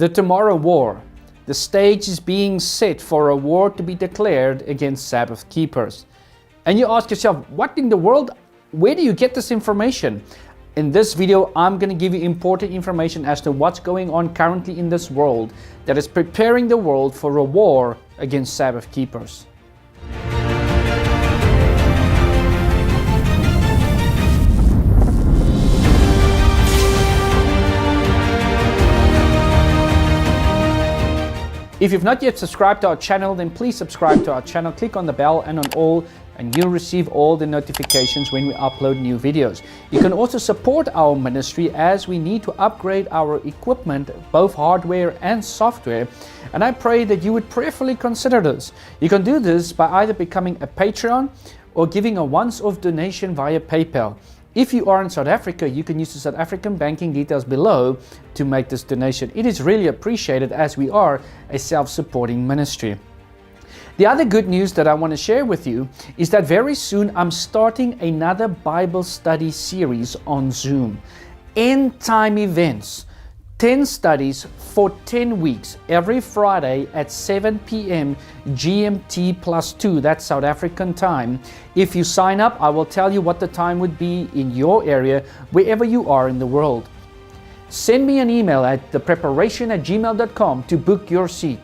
The Tomorrow War. The stage is being set for a war to be declared against Sabbath keepers. And you ask yourself, what in the world? Where do you get this information? In this video, I'm going to give you important information as to what's going on currently in this world that is preparing the world for a war against Sabbath keepers. If you've not yet subscribed to our channel, then please subscribe to our channel, click on the bell and on all, and you'll receive all the notifications when we upload new videos. You can also support our ministry as we need to upgrade our equipment, both hardware and software, and I pray that you would prayerfully consider this. You can do this by either becoming a Patreon or giving a once-off donation via PayPal. If you are in South Africa, you can use the South African banking details below to make this donation. It is really appreciated as we are a self-supporting ministry. The other good news that I want to share with you is that very soon I'm starting another Bible study series on Zoom. End time events. 10 studies for 10 weeks every Friday at 7 p.m. GMT +2, that's South African time. If you sign up, I will tell you what the time would be in your area, wherever you are in the world. Send me an email at thepreparation@gmail.com to book your seat.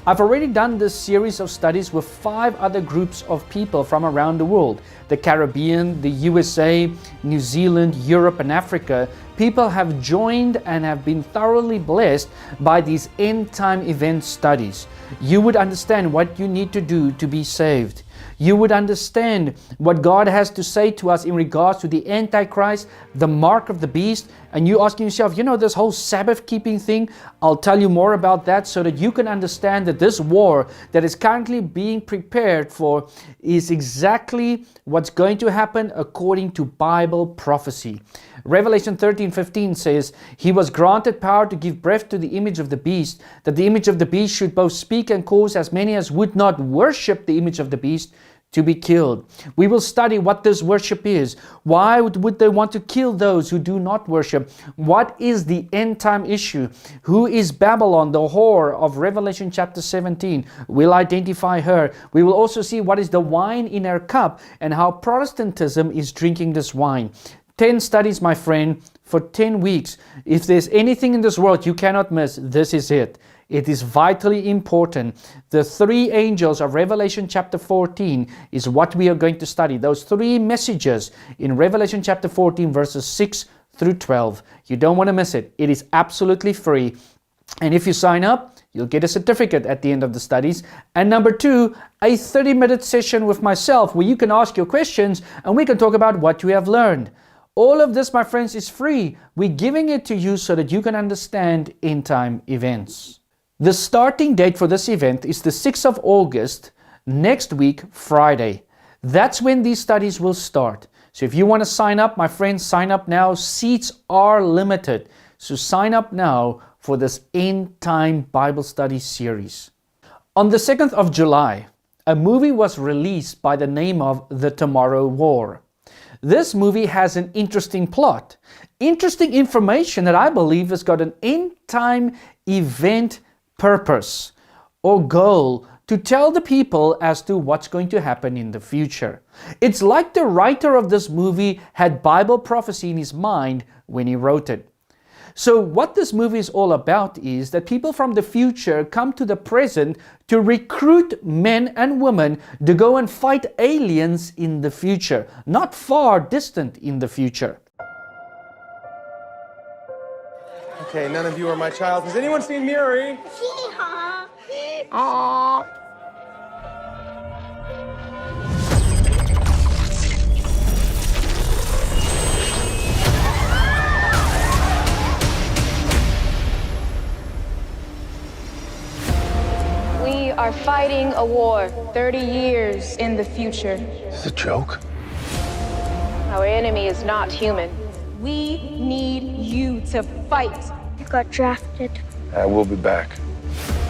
I've already done this series of studies with 5 other groups of people from around the world. The Caribbean, the USA, New Zealand, Europe and Africa. People have joined and have been thoroughly blessed by these end time event studies. You would understand what you need to do to be saved. You would understand what God has to say to us in regards to the Antichrist, the mark of the beast, and you asking yourself, you know, this whole Sabbath keeping thing, I'll tell you more about that so that you can understand that this war that is currently being prepared for is exactly what's going to happen according to Bible prophecy. Revelation 13:15 says, He was granted power to give breath to the image of the beast, that the image of the beast should both speak and cause as many as would not worship the image of the beast to be killed. We will study what this worship is. Why would they want to kill those who do not worship? What is the end time issue? Who is Babylon, the whore of Revelation chapter 17? We'll identify her. We will also see what is the wine in her cup and how Protestantism is drinking this wine. 10 studies, my friend, for 10 weeks. If there's anything in this world you cannot miss, this is it. It is vitally important. The 3 angels of Revelation chapter 14 is what we are going to study. Those 3 messages in Revelation chapter 14 verses 6 through 12. You don't want to miss it. It is absolutely free. And if you sign up, you'll get a certificate at the end of the studies. And number 2, a 30-minute session with myself where you can ask your questions and we can talk about what you have learned. All of this, my friends, is free. We're giving it to you so that you can understand end time events. The starting date for this event is the 6th of August, next week, Friday. That's when these studies will start. So if you want to sign up, my friends, sign up now. Seats are limited. So sign up now for this end time Bible study series. On the 2nd of July, a movie was released by the name of The Tomorrow War. This movie has an interesting plot, interesting information that I believe has got an end time event purpose or goal to tell the people as to what's going to happen in the future. It's like the writer of this movie had Bible prophecy in his mind when he wrote it. So what this movie is all about is that people from the future come to the present to recruit men and women to go and fight aliens in the future, not far distant in the future. Okay, none of you are my child. Has anyone seen Miri? Aww. We are fighting a war 30 years in the future. Is this a joke? Our enemy is not human. We need you to fight. I got drafted. I will be back.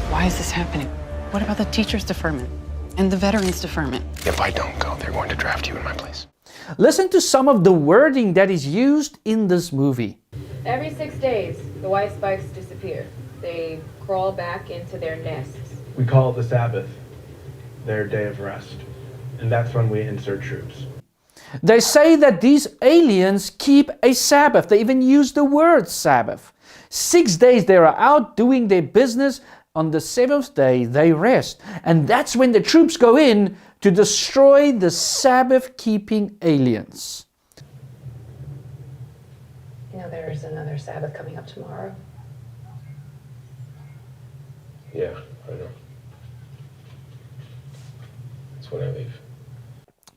Why is this happening? What about the teachers' deferment and the veterans' deferment? If I don't go, they're going to draft you in my place. Listen to some of the wording that is used in this movie. Every 6 days, the white spikes disappear. They crawl back into their nests. We call it the Sabbath, their day of rest. And that's when we insert troops. They say that these aliens keep a Sabbath. They even use the word Sabbath. 6 days they are out doing their business. On the seventh day they rest. And that's when the troops go in to destroy the Sabbath-keeping aliens. You know, there's another Sabbath coming up tomorrow. Yeah, I know. That's when I leave.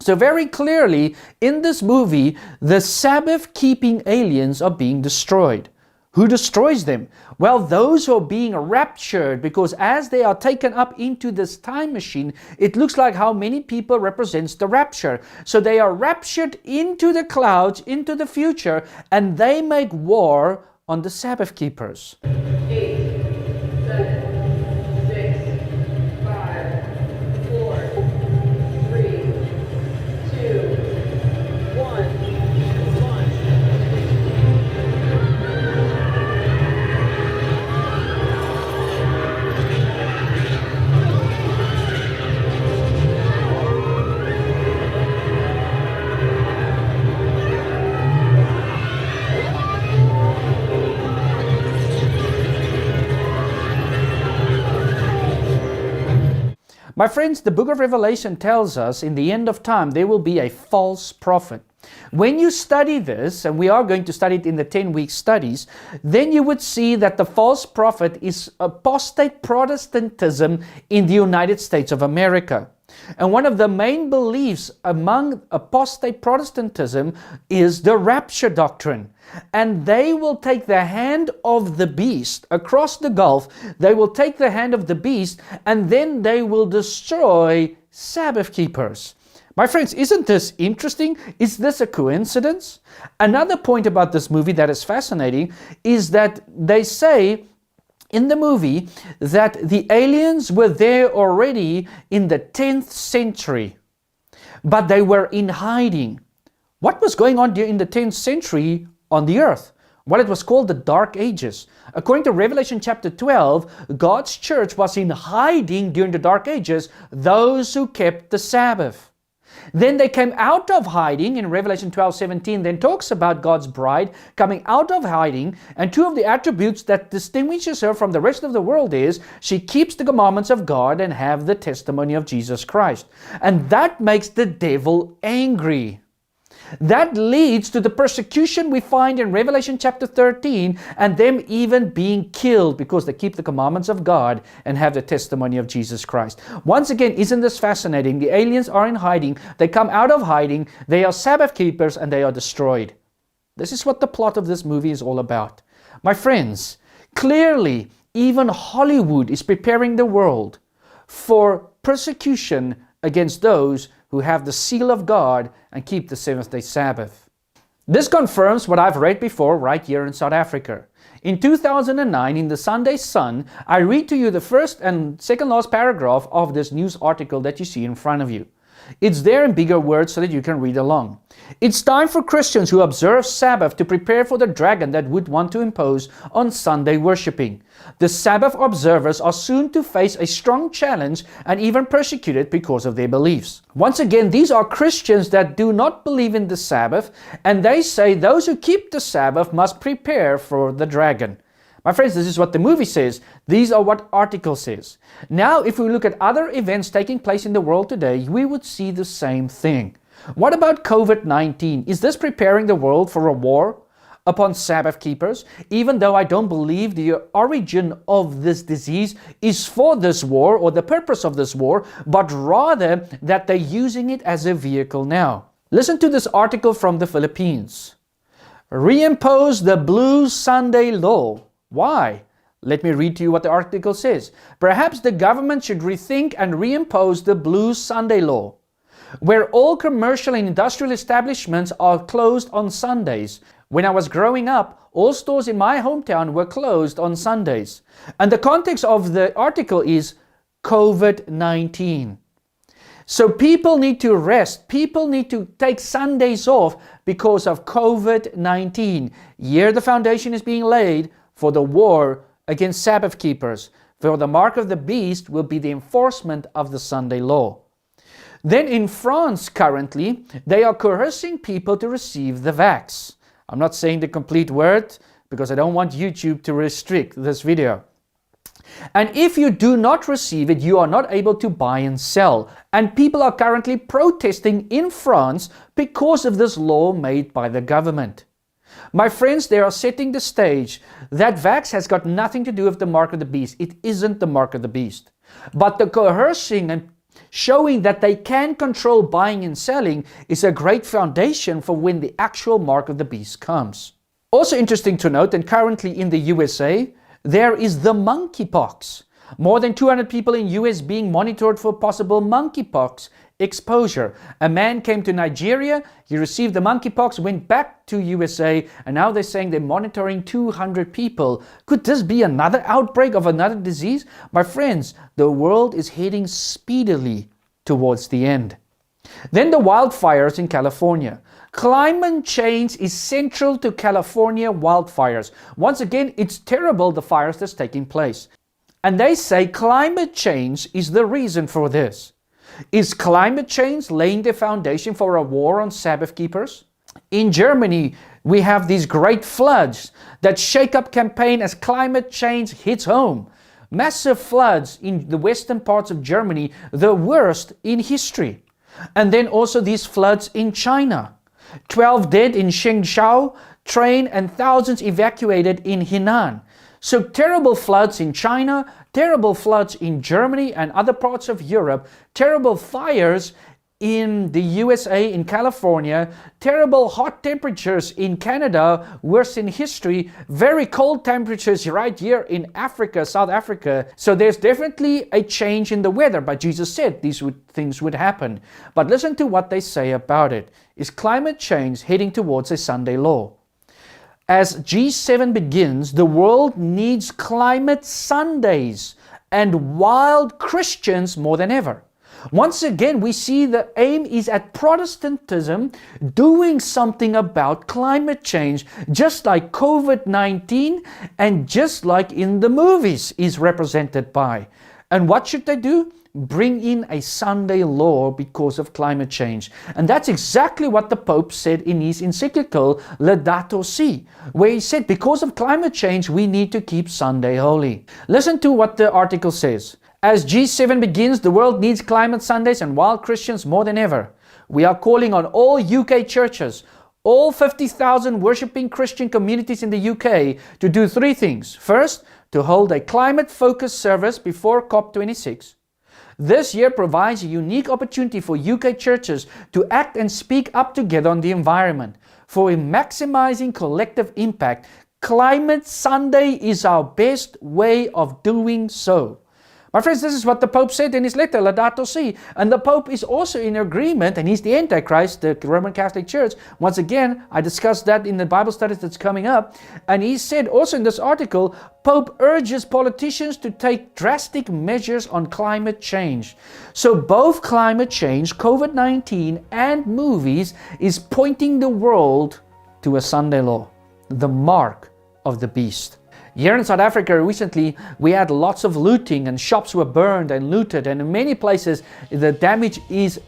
So very clearly, in this movie, the Sabbath-keeping aliens are being destroyed. Who destroys them? Well, those who are being raptured, because as they are taken up into this time machine, it looks like how many people represents the rapture. So they are raptured into the clouds, into the future, and they make war on the Sabbath keepers. 8, 7, 6, 5, 4, 3, 2, 1. My friends, the book of Revelation tells us in the end of time there will be a false prophet. When you study this, and we are going to study it in the 10-week studies, then you would see that the false prophet is apostate Protestantism in the United States of America. And one of the main beliefs among apostate Protestantism is the rapture doctrine. And they will take the hand of the beast across the gulf. They will take the hand of the beast, and then they will destroy Sabbath keepers. My friends, isn't this interesting? Is this a coincidence? Another point about this movie that is fascinating is that they say in the movie that the aliens were there already in the 10th century, but they were in hiding. What was going on during the 10th century on the earth? Well, it was called the Dark Ages. According to Revelation chapter 12, God's church was in hiding during the Dark Ages, those who kept the Sabbath. Then they came out of hiding in Revelation 12:17, then talks about God's bride coming out of hiding, and two of the attributes that distinguishes her from the rest of the world is she keeps the commandments of God and have the testimony of Jesus Christ. And that makes the devil angry. That leads to the persecution we find in Revelation chapter 13, and them even being killed because they keep the commandments of God and have the testimony of Jesus Christ. Once again, isn't this fascinating? The aliens are in hiding. They come out of hiding. They are Sabbath keepers and they are destroyed. This is what the plot of this movie is all about. My friends, clearly, even Hollywood is preparing the world for persecution against those who have the seal of God and keep the seventh-day Sabbath. This confirms what I've read before right here in South Africa. In 2009, in the Sunday Sun, I read to you the first and second last paragraph of this news article that you see in front of you. It's there in bigger words so that you can read along. It's time for Christians who observe Sabbath to prepare for the dragon that would want to impose on Sunday worshiping. The Sabbath observers are soon to face a strong challenge and even persecuted because of their beliefs. Once again, these are Christians that do not believe in the Sabbath, and they say those who keep the Sabbath must prepare for the dragon. My friends, this is what the movie says. These are what article says. Now, if we look at other events taking place in the world today, we would see the same thing. What about COVID-19? Is this preparing the world for a war upon Sabbath keepers? Even though I don't believe the origin of this disease is for this war or the purpose of this war, but rather that they're using it as a vehicle now. Listen to this article from the Philippines. Reimpose the Blue Sunday law. Why? Let me read to you what the article says. Perhaps the government should rethink and reimpose the Blue Sunday law, where all commercial and industrial establishments are closed on Sundays. When I was growing up, all stores in my hometown were closed on Sundays. And the context of the article is COVID-19. So people need to rest. People need to take Sundays off because of COVID-19. Here the foundation is being laid for the war against Sabbath keepers, for the mark of the beast will be the enforcement of the Sunday law. Then in France currently, they are coercing people to receive the vax. I'm not saying the complete word because I don't want YouTube to restrict this video. And if you do not receive it, you are not able to buy and sell. And people are currently protesting in France because of this law made by the government. My friends, they are setting the stage. That vax has got nothing to do with the mark of the beast. It isn't the mark of the beast. But the coercing and showing that they can control buying and selling is a great foundation for when the actual mark of the beast comes. Also interesting to note, and currently in the USA, there is the monkeypox. More than 200 people in US being monitored for possible monkeypox exposure. A man came to Nigeria, he received the monkeypox, went back to USA, and now they're saying they're monitoring 200 people. Could this be another outbreak of another disease? My friends, the world is heading speedily towards the end. Then the wildfires in California. Climate change is central to California wildfires. Once again, it's terrible, the fires that's taking place. And they say climate change is the reason for this. Is climate change laying the foundation for a war on Sabbath keepers? In Germany, we have these great floods that shake up campaign as climate change hits home. Massive floods in the western parts of Germany, the worst in history. And then also these floods in China. 12 dead in Shenzhou, train and thousands evacuated in Henan. So terrible floods in China, terrible floods in Germany and other parts of Europe, terrible fires in the USA, in California, terrible hot temperatures in Canada, worst in history, very cold temperatures right here in Africa, South Africa. So there's definitely a change in the weather, but Jesus said these things would happen. But listen to what they say about it. Is climate change heading towards a Sunday law? As G7 begins, the world needs climate Sundays and wild Christians more than ever. Once again, we see the aim is at Protestantism doing something about climate change, just like COVID-19 and just like in the movies is represented by. And what should they do? Bring in a Sunday law because of climate change. And that's exactly what the Pope said in his encyclical Laudato Si, where he said because of climate change we need to keep Sunday holy. Listen to what the article says. As G7 begins, the world needs climate Sundays and wild Christians more than ever. We are calling on all UK churches, all 50,000 worshipping Christian communities in the UK to do three things. First, to hold a climate-focused service before COP26. This year provides a unique opportunity for UK churches to act and speak up together on the environment. For maximizing collective impact, Climate Sunday is our best way of doing so. My friends, this is what the Pope said in his letter, Laudato Si. And the Pope is also in agreement, and he's the Antichrist, the Roman Catholic Church. Once again, I discussed that in the Bible studies that's coming up. And he said also in this article, Pope urges politicians to take drastic measures on climate change. So both climate change, COVID-19, and movies is pointing the world to a Sunday law, the mark of the beast. Here in South Africa recently, we had lots of looting and shops were burned and looted, and in many places the damage is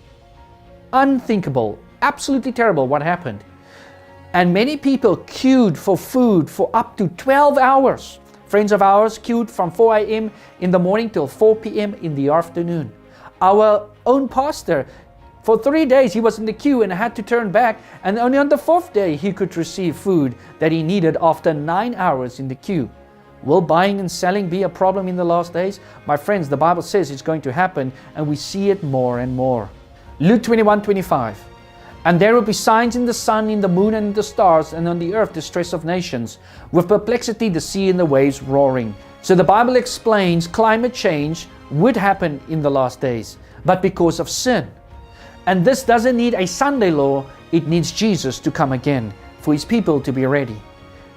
unthinkable, absolutely terrible what happened. And many people queued for food for up to 12 hours. Friends of ours queued from 4 a.m. in the morning till 4 p.m. in the afternoon. Our own pastor, for 3 days he was in the queue and had to turn back, and only on the 4th day he could receive food that he needed after 9 hours in the queue. Will buying and selling be a problem in the last days? My friends, the Bible says it's going to happen, and we see it more and more. Luke 21:25. And there will be signs in the sun, in the moon, and in the stars, and on the earth distress of nations, with perplexity the sea and the waves roaring. So the Bible explains climate change would happen in the last days, but because of sin. And this doesn't need a Sunday law, it needs Jesus to come again for his people to be ready.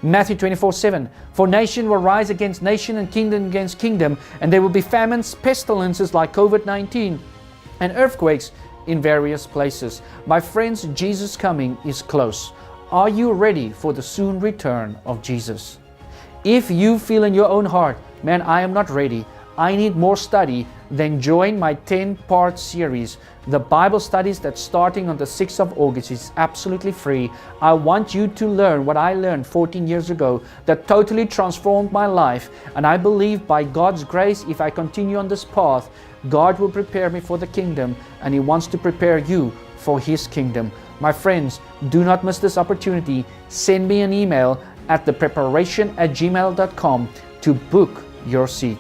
Matthew 24:7. For nation will rise against nation and kingdom against kingdom, and there will be famines, pestilences like COVID-19, and earthquakes in various places. My friends, Jesus' coming is close. Are you ready for the soon return of Jesus? If you feel in your own heart, man, I am not ready, I need more study, then join my 10-part series, the Bible studies that's starting on the 6th of August. It's absolutely free. I want you to learn what I learned 14 years ago that totally transformed my life. And I believe by God's grace, if I continue on this path, God will prepare me for the kingdom, and He wants to prepare you for His kingdom. My friends, do not miss this opportunity. Send me an email at thepreparation@gmail.com to book your seat.